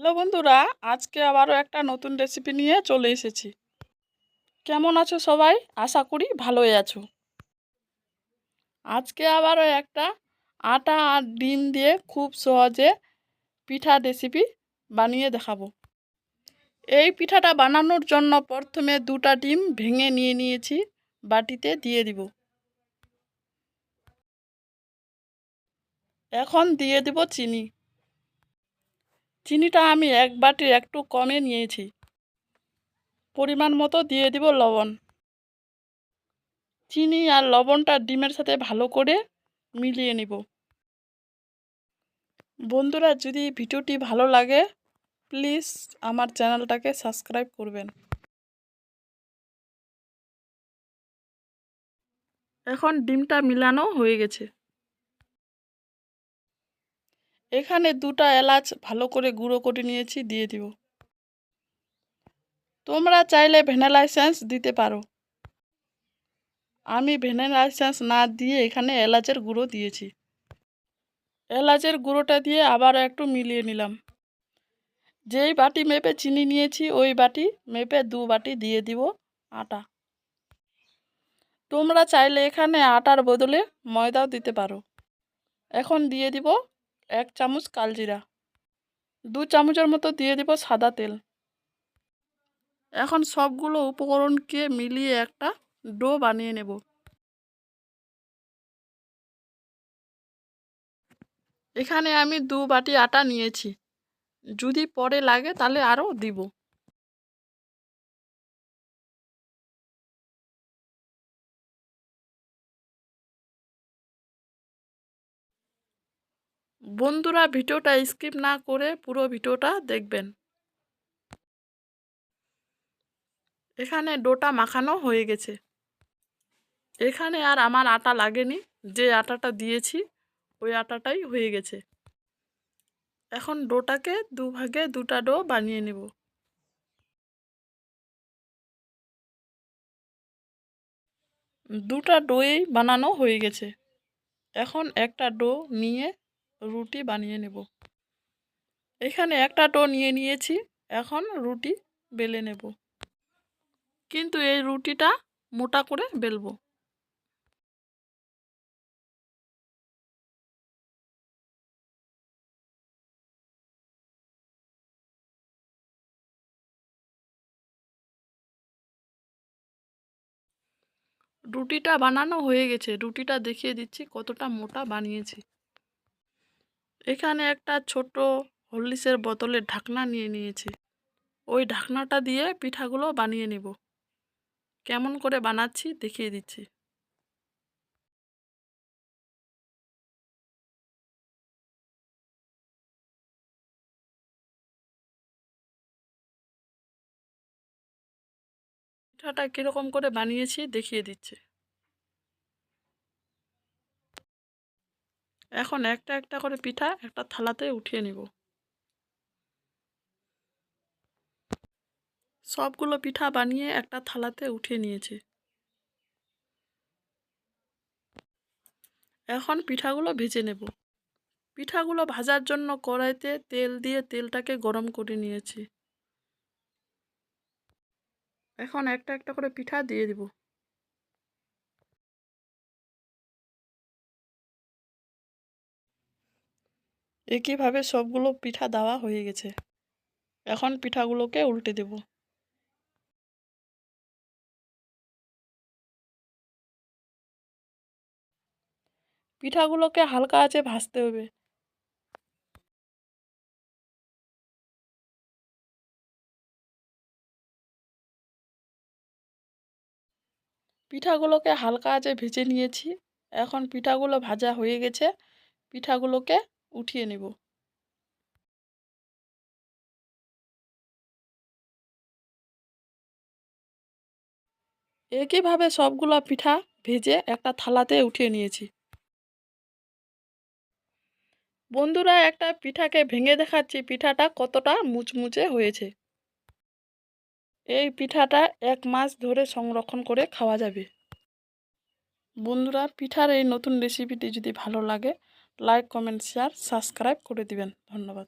Hello বন্ধুরা, আজকে আবারও একটা নতুন রেসিপি নিয়ে চলে এসেছি। কেমন আছো সবাই? আশা করি ভালোই আছো। আজকে আবারও একটা আটা আর ডিম দিয়ে খুব সহজে পিঠা রেসিপি বানিয়ে দেখাবো। এই পিঠাটা বানানোর জন্য প্রথমে দুটা ডিম ভেঙে নিয়ে নিয়েছি, বাটিতে দিয়ে দিব। এখন দিয়ে দিব চিনি। চিনিটা আমি এক বাটির একটু কমে নিয়েছি। পরিমাণ মতো দিয়ে দিব লবণ। চিনি আর লবণটা ডিমের সাথে ভালো করে মিলিয়ে নিব। বন্ধুরা, যদি ভিডিওটি ভালো লাগে প্লিজ আমার চ্যানেলটাকে সাবস্ক্রাইব করবেন। এখন ডিমটা মিলানো হয়ে গেছে। এখানে দুটা এলাচ ভালো করে গুঁড়ো করে নিয়েছি, দিয়ে দিব। তোমরা চাইলে ভ্যানিলা এসেন্স দিতে পারো। আমি ভ্যানিলা এসেন্স না দিয়ে এখানে এলাচের গুঁড়ো দিয়েছি। এলাচের গুঁড়োটা দিয়ে আবারও একটু মিলিয়ে নিলাম। যেই বাটি মেপে চিনি নিয়েছি ওই বাটি মেপে 2 বাটি দিয়ে দিব আটা। তোমরা চাইলে এখানে আটার বদলে ময়দাও দিতে পারো। এখন দিয়ে দিব 1 চামচ কালজিরা। 2 চামচের মতো দিয়ে দিব সাদা তেল। এখন সবগুলো উপকরণকে মিলিয়ে একটা ডো বানিয়ে নেব। এখানে আমি 2 বাটি আটা নিয়েছি, যদি পরে লাগে তাহলে আরও দিব। বন্ধুরা, ভিডিওটা স্কিপ না করে পুরো ভিডিওটা দেখবেন। এখানে ডোটা মাখানো হয়ে গেছে। এখানে আর আমার আটা লাগেনি, যে আটাটা দিয়েছি ওই আটাটাই হয়ে গেছে। এখন ডোটাকে দুভাগে দুটা ডো বানিয়ে নেব। দুটা ডোই বানানো হয়ে গেছে। এখন একটা ডো নিয়ে রুটি বানিয়ে নেব। এখানে একটা ডো নিয়ে নিয়েছি, এখন রুটি বেলে নেব। কিন্তু এই রুটিটা মোটা করে বেলবো। রুটিটা বানানো হয়ে গেছে। রুটিটা দেখিয়ে দিচ্ছি কতটা মোটা বানিয়েছি। এখানে একটা ছোট হরলিক্সের বোতলের ঢাকনা নিয়ে নিয়েছি। ওই ঢাকনাটা দিয়ে পিঠাগুলো বানিয়ে নেব। কেমন করে বানাচ্ছি দেখিয়ে দিচ্ছি। পিঠাটা কীরকম করে বানিয়েছি দেখিয়ে দিচ্ছি। এখন একটা একটা করে পিঠা একটা থালাতে উঠিয়ে নিব। সবগুলো পিঠা বানিয়ে একটা থালাতে উঠিয়ে নিয়েছি। এখন পিঠাগুলো ভেজে নেব। পিঠাগুলো ভাজার জন্য কড়াইতে তেল দিয়ে তেলটাকে গরম করে নিয়েছি। এখন একটা একটা করে পিঠা দিয়ে দিব। একইভাবে সবগুলো পিঠা দেওয়া হয়ে গেছে। এখন পিঠাগুলোকে উল্টে দেব। পিঠাগুলোকে হালকা আঁচে ভাজতে হবে। পিঠাগুলোকে হালকা আঁচে ভেজে নিয়েছি। এখন পিঠাগুলো ভাজা হয়ে গেছে, পিঠাগুলোকে উঠিয়ে নেব। একইভাবে সবগুলো পিঠা ভেজে একটা থালাতে উঠিয়ে নিয়েছি। বন্ধুরা, একটা পিঠাকে ভেঙে দেখাচ্ছি পিঠাটা কতটা মুচমুচে হয়েছে। এই পিঠাটা 1 মাস ধরে সংরক্ষণ করে খাওয়া যাবে। বন্ধুরা, পিঠার এই নতুন রেসিপিটি যদি ভালো লাগে লাইক, কমেন্ট, শেয়ার, সাবস্ক্রাইব করে দিবেন। ধন্যবাদ।